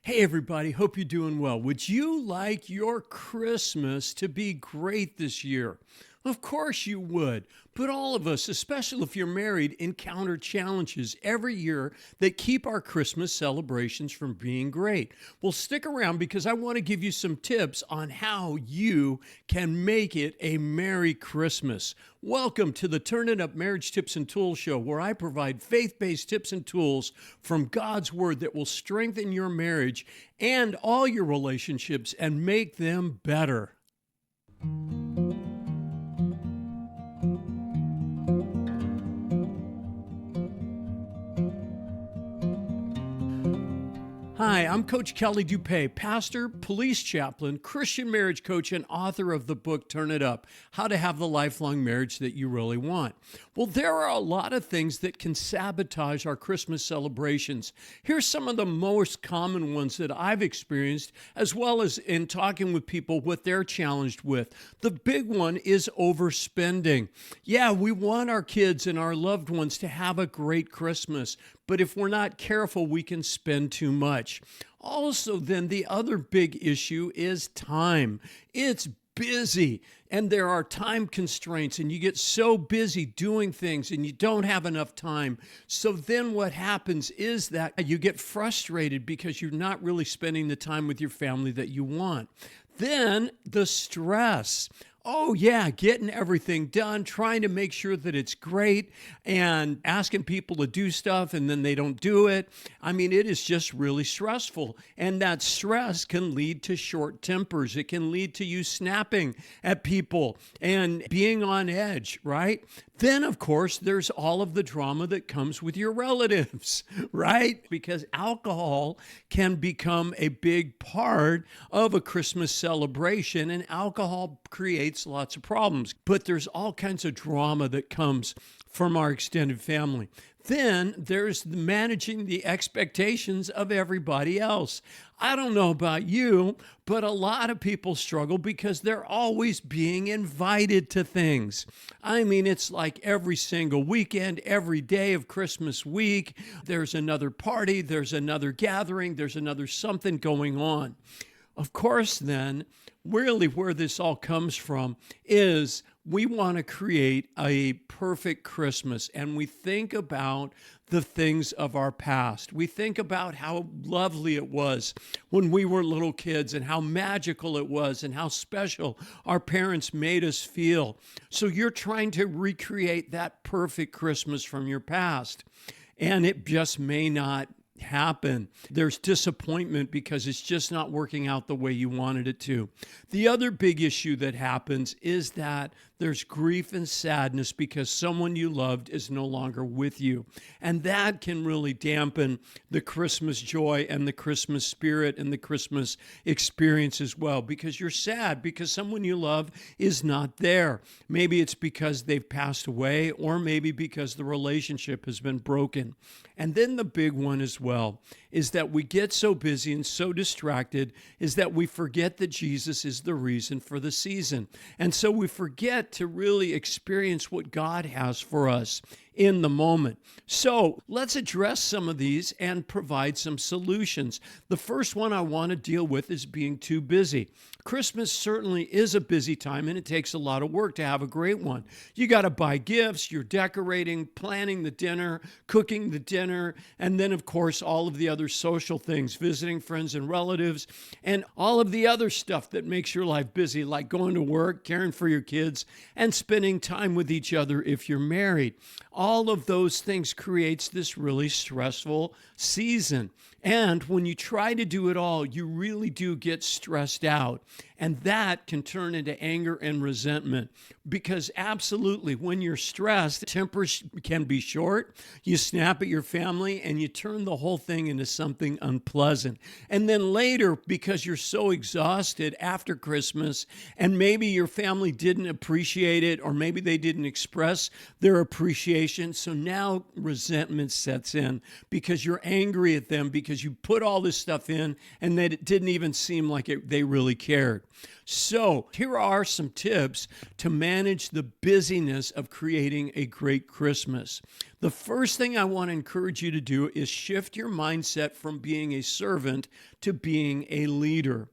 Hey, everybody. Hope you're doing well. Would you like your Christmas to be great this year? Of course you would. But all of us, especially if you're married, encounter challenges every year that keep our Christmas celebrations from being great. Well, stick around because I want to give you some tips on how you can make it a Merry Christmas. Welcome to the Turn It Up Marriage Tips and Tools Show, where I provide faith-based tips and tools from God's Word that will strengthen your marriage and all your relationships and make them better. Hi, I'm Coach Kelly Dupay, pastor, police chaplain, Christian marriage coach, and author of the book, Turn It Up, How to Have the Lifelong Marriage That You Really Want. Well, there are a lot of things that can sabotage our Christmas celebrations. Here's some of the most common ones that I've experienced, as well as in talking with people what they're challenged with. The big one is overspending. Yeah, we want our kids and our loved ones to have a great Christmas, but if we're not careful, we can spend too much. Also, then the other big issue is time. It's busy and there are time constraints and you get so busy doing things and you don't have enough time. So then what happens is that you get frustrated because you're not really spending the time with your family that you want. Then the stress. Oh, yeah, getting everything done, trying to make sure that it's great and asking people to do stuff and then they don't do it. I mean, it is just really stressful. And that stress can lead to short tempers. It can lead to you snapping at people and being on edge, right? Then, of course, there's all of the drama that comes with your relatives, right? Because alcohol can become a big part of a Christmas celebration, and alcohol creates lots of problems. But there's all kinds of drama that comes from our extended family. Then there's managing the expectations of everybody else. I don't know about you, but a lot of people struggle because they're always being invited to things. I mean, it's like every single weekend, every day of Christmas week, there's another party, there's another gathering, there's another something going on. Of course, then, really where this all comes from is we want to create a perfect Christmas, and we think about the things of our past. We think about how lovely it was when we were little kids and how magical it was and how special our parents made us feel. So you're trying to recreate that perfect Christmas from your past, and it just may not happen. There's disappointment because it's just not working out the way you wanted it to. The other big issue that happens is that there's grief and sadness because someone you loved is no longer with you. And that can really dampen the Christmas joy and the Christmas spirit and the Christmas experience as well, because you're sad because someone you love is not there. Maybe it's because they've passed away, or maybe because the relationship has been broken. And then the big one as well is that we get so busy and so distracted is that we forget that Jesus is the reason for the season. And so we forget to really experience what God has for us in the moment. So let's address some of these and provide some solutions. The first one I want to deal with is being too busy. Christmas certainly is a busy time, and it takes a lot of work to have a great one. You got to buy gifts, you're decorating, planning the dinner, cooking the dinner, and then, of course, all of the other social things, visiting friends and relatives, and all of the other stuff that makes your life busy, like going to work, caring for your kids, and spending time with each other if you're married. All of those things creates this really stressful season. And when you try to do it all, you really do get stressed out. And that can turn into anger and resentment, because absolutely, when you're stressed, tempers can be short. You snap at your family and you turn the whole thing into something unpleasant. And then later, because you're so exhausted after Christmas, and maybe your family didn't appreciate it, or maybe they didn't express their appreciation impatient. So now resentment sets in because you're angry at them because you put all this stuff in and that it didn't even seem like they really cared. So here are some tips to manage the busyness of creating a great Christmas. The first thing I want to encourage you to do is shift your mindset from being a servant to being a leader.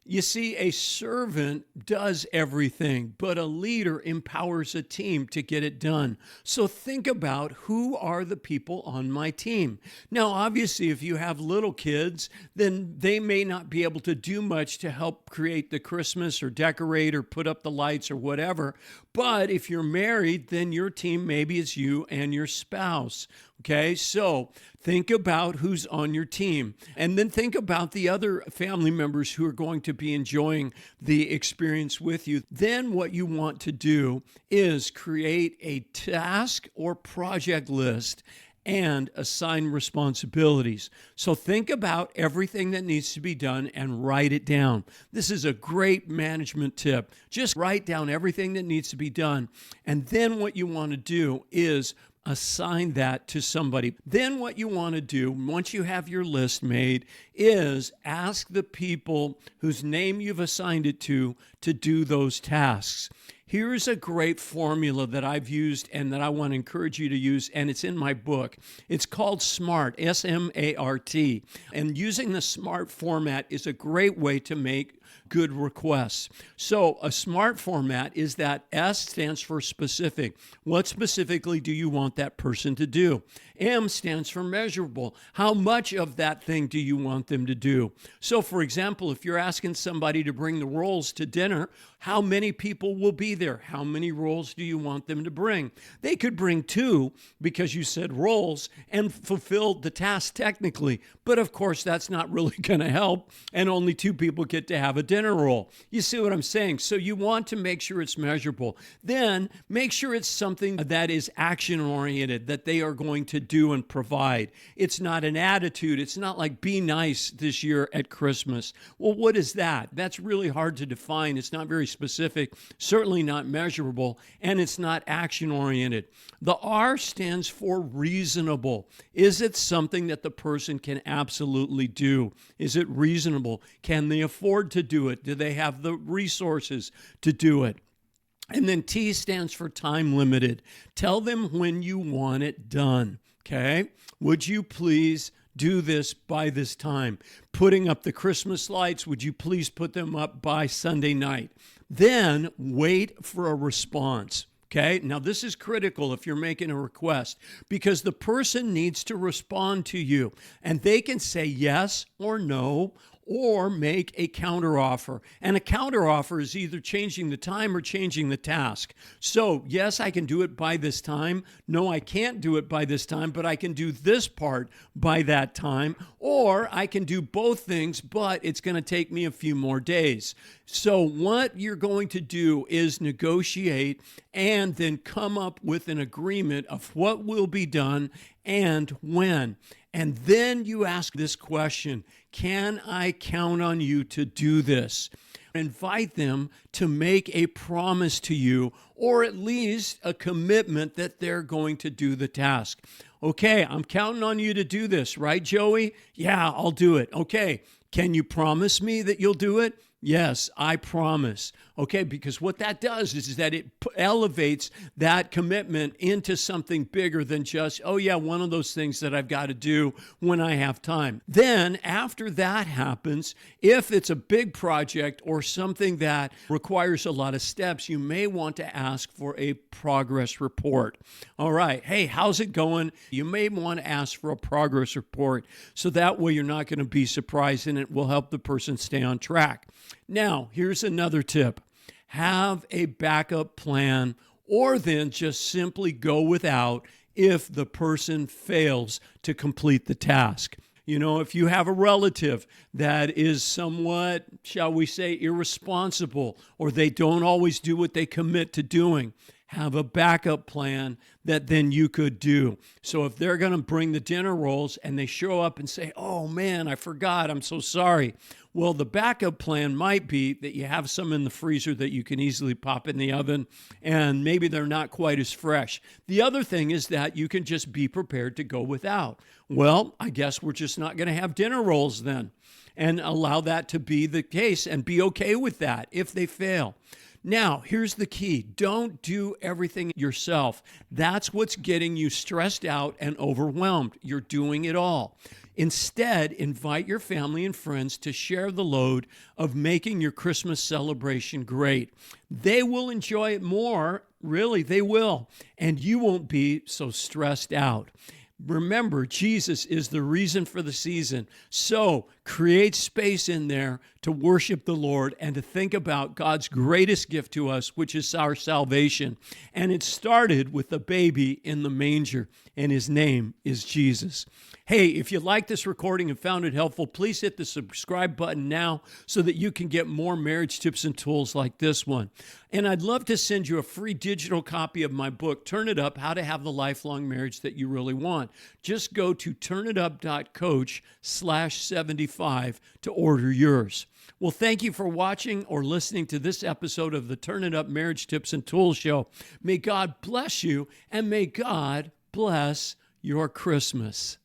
You see, a servant does everything, but a leader empowers a team to get it done. So think about who are the people on my team. Now, obviously, if you have little kids, then they may not be able to do much to help create the Christmas or decorate or put up the lights or whatever. But if you're married, then your team maybe is you and your spouse. Okay, so think about who's on your team and then think about the other family members who are going to be enjoying the experience with you. Then what you want to do is create a task or project list and assign responsibilities. So think about everything that needs to be done and write it down. This is a great management tip. Just write down everything that needs to be done. And then what you want to do is assign that to somebody. Then what you want to do, once you have your list made, is ask the people whose name you've assigned it to do those tasks. Here's a great formula that I've used and that I want to encourage you to use, and it's in my book. It's called SMART, S-M-A-R-T. And using the SMART format is a great way to make good requests. So a SMART format is that S stands for specific. What specifically do you want that person to do? M stands for measurable. How much of that thing do you want them to do? So for example, if you're asking somebody to bring the rolls to dinner, how many people will be there? How many rolls do you want them to bring? They could bring 2 because you said rolls and fulfilled the task technically. But of course, that's not really going to help. And only 2 people get to have a dinner roll. You see what I'm saying? So you want to make sure it's measurable. Then make sure it's something that is action oriented, that they are going to do and provide. It's not an attitude. It's not like be nice this year at Christmas. Well, what is that? That's really hard to define. It's not very specific, certainly not measurable, and it's not action oriented. The R stands for reasonable. Is it something that the person can absolutely do? Is it reasonable? Can they afford to do it? Do they have the resources to do it? And then T stands for time limited. Tell them when you want it done, okay? Would you please do this by this time? Putting up the Christmas lights, would you please put them up by Sunday night? Then wait for a response. Okay, now this is critical if you're making a request because the person needs to respond to you and they can say yes or no or make a counteroffer. And a counteroffer is either changing the time or changing the task. So yes, I can do it by this time. No, I can't do it by this time, but I can do this part by that time. Or I can do both things, but it's going to take me a few more days. So what you're going to do is negotiate and then come up with an agreement of what will be done and when. And then you ask this question, can I count on you to do this? Invite them to make a promise to you, or at least a commitment that they're going to do the task. Okay, I'm counting on you to do this, right, Joey? Yeah, I'll do it. Okay, can you promise me that you'll do it? Yes, I promise. Okay, because what that does is that it elevates that commitment into something bigger than just, oh yeah, one of those things that I've got to do when I have time. Then after that happens, if it's a big project or something that requires a lot of steps, you may want to ask for a progress report. All right, hey, how's it going? You may want to ask for a progress report so that way you're not going to be surprised and it will help the person stay on track. Now, here's another tip. Have a backup plan or then just simply go without if the person fails to complete the task. You know, if you have a relative that is somewhat, shall we say, irresponsible, or they don't always do what they commit to doing, have a backup plan that then you could do. So if they're going to bring the dinner rolls and they show up and say, oh man, I forgot, I'm so sorry. Well, the backup plan might be that you have some in the freezer that you can easily pop in the oven, and maybe they're not quite as fresh. The other thing is that you can just be prepared to go without. Well, I guess we're just not going to have dinner rolls then, and allow that to be the case and be okay with that if they fail. Now, here's the key. Don't do everything yourself. That's what's getting you stressed out and overwhelmed. You're doing it all. Instead, invite your family and friends to share the load of making your Christmas celebration great. They will enjoy it more. Really, they will. And you won't be so stressed out. Remember, Jesus is the reason for the season. So create space in there to worship the Lord and to think about God's greatest gift to us, which is our salvation. And it started with a baby in the manger, and his name is Jesus. Hey, if you like this recording and found it helpful, please hit the subscribe button now so that you can get more marriage tips and tools like this one. And I'd love to send you a free digital copy of my book, Turn It Up, How to Have the Lifelong Marriage That You Really Want. Just go to turnitup.coach/75 to order yours. Well, thank you for watching or listening to this episode of the Turn It Up Marriage Tips and Tools Show. May God bless you, and may God bless your Christmas.